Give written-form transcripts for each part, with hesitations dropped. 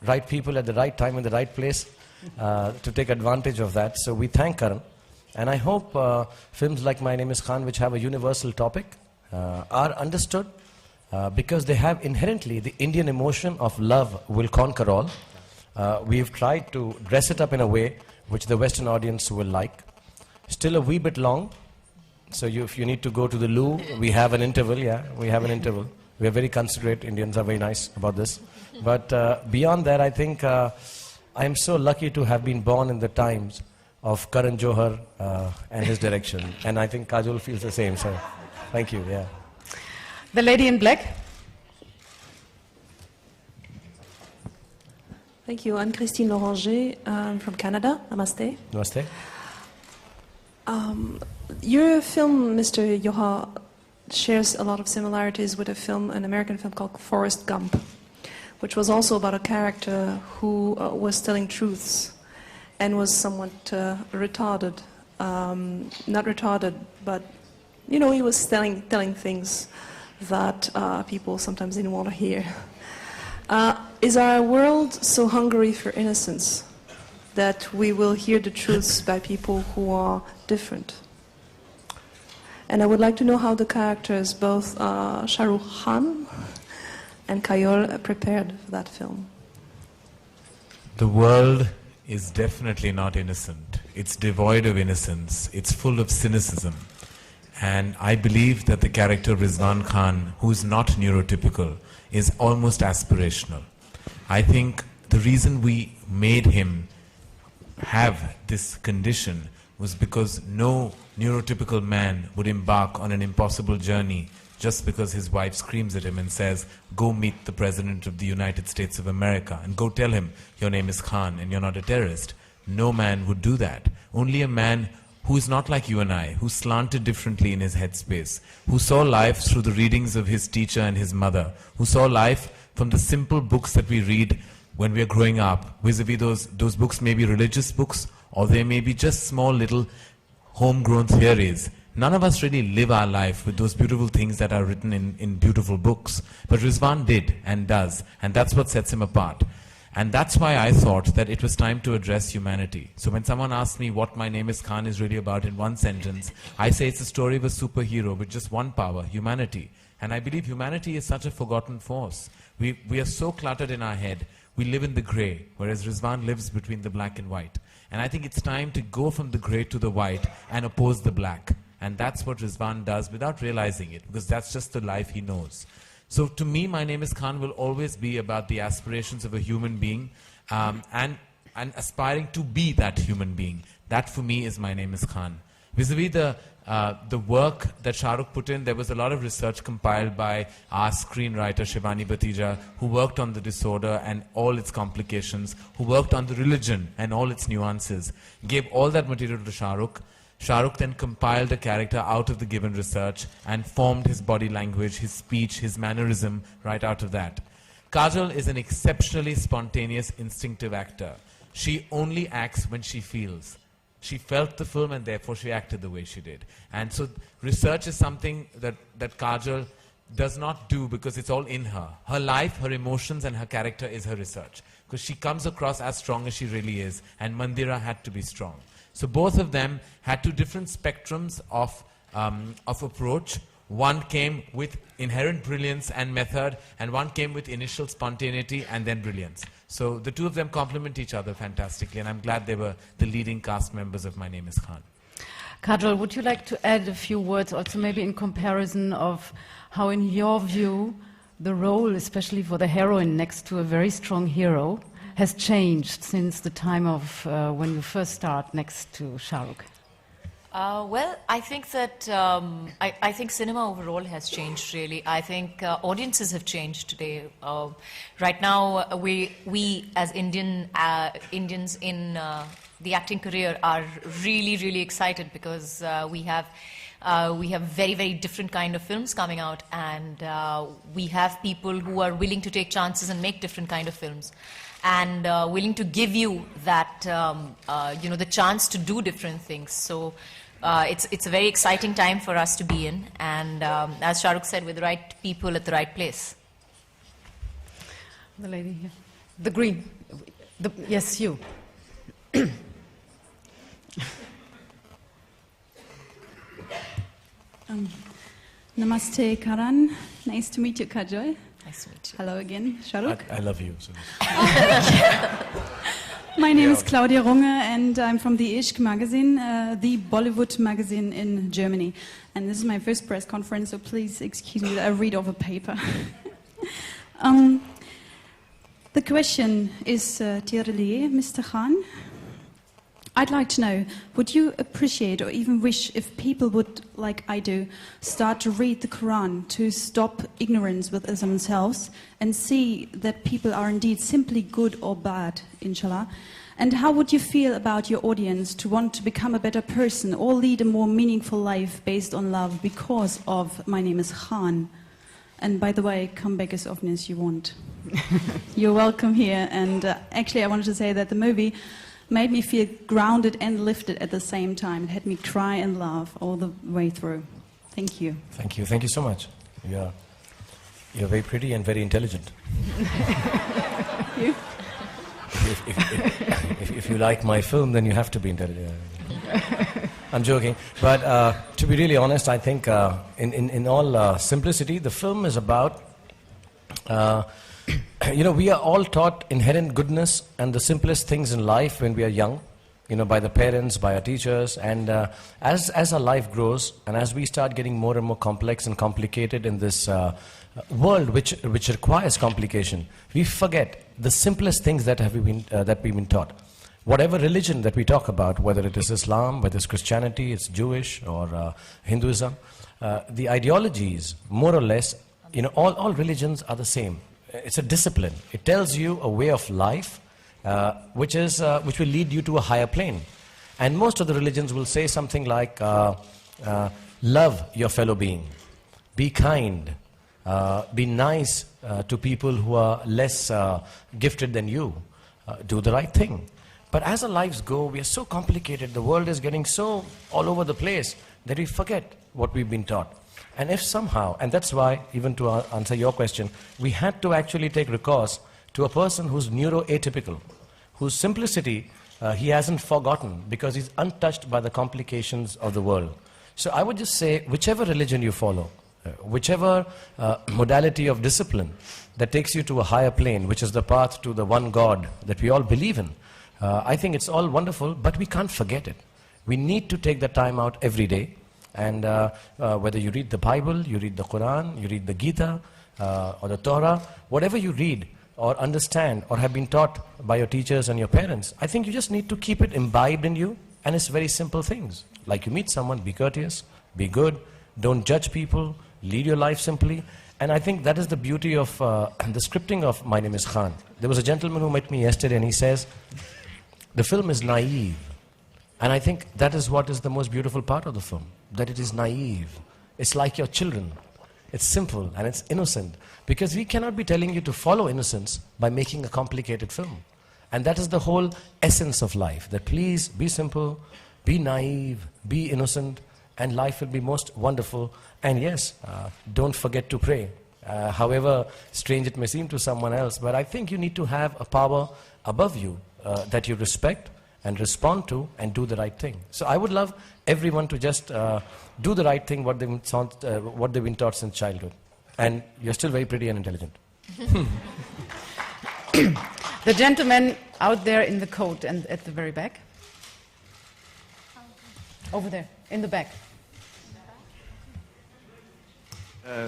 right people at the right time in the right place to take advantage of that. So we thank Karan. And I hope films like My Name is Khan, which have a universal topic, are understood because they have inherently the Indian emotion of love will conquer all. We've tried to dress it up in a way which the Western audience will like. Still a wee bit long. So if you need to go to the loo, we have an interval, we have an interval. We are very considerate, Indians are very nice about this. But beyond that, I think I am so lucky to have been born in the times of Karan Johar and his direction. And I think Kajol feels the same, so thank you, The lady in black. Thank you. I'm Christine Loranger. I'm from Canada. Namaste. Namaste. Your film, Mr. Johar, shares a lot of similarities with an American film called Forrest Gump, which was also about a character who was telling truths and was somewhat retarded. Not retarded, but, you know, he was telling things that people sometimes didn't want to hear. Is our world so hungry for innocence that we will hear the truths by people who are different? And I would like to know how the characters, both Shah Rukh Khan and Kajol, prepared for that film. The world is definitely not innocent. It's devoid of innocence. It's full of cynicism. And I believe that the character Rizwan Khan, who's not neurotypical, is almost aspirational. I think the reason we made him have this condition was because no neurotypical man would embark on an impossible journey just because his wife screams at him and says, go meet the President of the United States of America and go tell him your name is Khan and you're not a terrorist. No man would do that. Only a man who is not like you and I, who slanted differently in his headspace, who saw life through the readings of his teacher and his mother, who saw life from the simple books that we read when we are growing up, vis-a-vis those books may be religious books, or they may be just small little homegrown theories. None of us really live our life with those beautiful things that are written in beautiful books. But Rizwan did and does, and that's what sets him apart. And that's why I thought that it was time to address humanity. So when someone asks me what My Name is Khan is really about in one sentence, I say it's a story of a superhero with just one power, humanity. And I believe humanity is such a forgotten force. We are so cluttered in our head. We live in the grey, whereas Rizwan lives between the black and white. And I think it's time to go from the grey to the white and oppose the black. And that's what Rizwan does without realizing it, because that's just the life he knows. So to me, My Name is Khan will always be about the aspirations of a human being and aspiring to be that human being. That for me is My Name is Khan. Vis-a-vis the work that Shah Rukh put in, there was a lot of research compiled by our screenwriter Shivani Batija, who worked on the disorder and all its complications, who worked on the religion and all its nuances, gave all that material to Shah Rukh. Shah Rukh then compiled a character out of the given research and formed his body language, his speech, his mannerism right out of that. Kajol is an exceptionally spontaneous, instinctive actor. She only acts when she feels. She felt the film and therefore she acted the way she did. And so research is something that Kajol does not do because it's all in her. Her life, her emotions and her character is her research. Because she comes across as strong as she really is, and Mandira had to be strong. So both of them had two different spectrums of approach. One came with inherent brilliance and method, and one came with initial spontaneity and then brilliance. So the two of them complement each other fantastically, and I'm glad they were the leading cast members of My Name is Khan. Kajol, would you like to add a few words also maybe in comparison of how in your view the role, especially for the heroine next to a very strong hero, has changed since the time of when you first start next to Shah Rukh? Well, I think that I think cinema overall has changed. Really, I think audiences have changed today. Right now, we as Indians in the acting career are really excited because we have very different kind of films coming out, and we have people who are willing to take chances and make different kind of films, and willing to give you that the chance to do different things. So it's a very exciting time for us to be in, and as Shah Rukh said, with the right people at the right place. The lady here. The green. Yes, you. Namaste, Karan. Nice to meet you, Kajol. Nice to meet you. Hello again, Shah Rukh. I love you. So. My name is Claudia Runge, and I'm from the Ishq magazine, the Bollywood magazine in Germany. And this is my first press conference, so please excuse me that I read off a paper. The question is, dearly Mr. Khan, I'd like to know, would you appreciate or even wish if people would, like I do, start to read the Quran to stop ignorance with themselves and see that people are indeed simply good or bad, inshallah? And how would you feel about your audience to want to become a better person or lead a more meaningful life based on love because of My Name is Khan? And by the way, come back as often as you want. You're welcome here. And actually, I wanted to say that the movie made me feel grounded and lifted at the same time. It had me cry and laugh all the way through. Thank you. Thank you. Thank you so much. You're very pretty and very intelligent. Thank you. If you like my film, then you have to be intelligent. I'm joking. But to be really honest, I think in all simplicity, the film is about... we are all taught inherent goodness and the simplest things in life when we are young, by the parents, by our teachers. And as our life grows and as we start getting more and more complex and complicated in this world which requires complication, we forget the simplest things that we've been taught. Whatever religion that we talk about, whether it is Islam, whether it's Christianity, it's Jewish or Hinduism, the ideologies, more or less, all religions are the same. It's a discipline. It tells you a way of life which will lead you to a higher plane. And most of the religions will say something like, love your fellow being, be kind, be nice to people who are less gifted than you, do the right thing. But as our lives go, we are so complicated, the world is getting so all over the place that we forget what we've been taught. And if somehow, and that's why, even to answer your question, we had to actually take recourse to a person who's neuroatypical, whose simplicity he hasn't forgotten because he's untouched by the complications of the world. So I would just say, whichever religion you follow, whichever modality of discipline that takes you to a higher plane, which is the path to the one God that we all believe in, I think it's all wonderful, but we can't forget it. We need to take the time out every day. And whether you read the Bible, you read the Quran, you read the Gita, or the Torah, whatever you read or understand or have been taught by your teachers and your parents, I think you just need to keep it imbibed in you. And it's very simple things. Like you meet someone, be courteous, be good, don't judge people, lead your life simply. And I think that is the beauty of the scripting of My Name is Khan. There was a gentleman who met me yesterday and he says, the film is naive. And I think that is what is the most beautiful part of the film, that it is naive. It's like your children. It's simple and it's innocent. Because we cannot be telling you to follow innocence by making a complicated film. And that is the whole essence of life, that please be simple, be naive, be innocent, and life will be most wonderful. And yes, don't forget to pray, however strange it may seem to someone else. But I think you need to have a power above you that you respect and respond to and do the right thing. So I would love everyone to just do the right thing, what they've been taught since childhood. And you're still very pretty and intelligent. The gentleman out there in the coat and at the very back. Over there, in the back.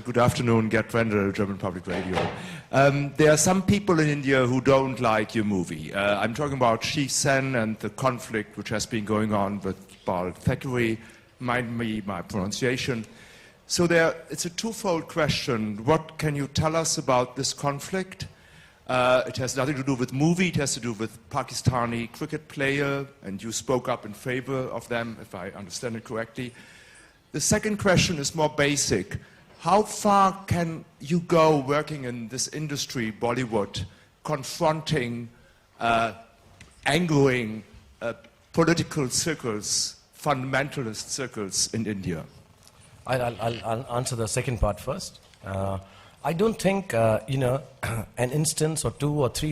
Good afternoon, Gerd Wendell, German Public Radio. There are some people in India who don't like your movie. I'm talking about Sheikh Sen and the conflict which has been going on with Bal Thackeray. Mind me my pronunciation. So it's a twofold question. What can you tell us about this conflict? It has nothing to do with movie, it has to do with Pakistani cricket player, and you spoke up in favor of them, if I understand it correctly. The second question is more basic. How far can you go working in this industry, Bollywood, confronting, angering political circles, fundamentalist circles in India? I'll answer the second part first. I don't think, an instance or two or three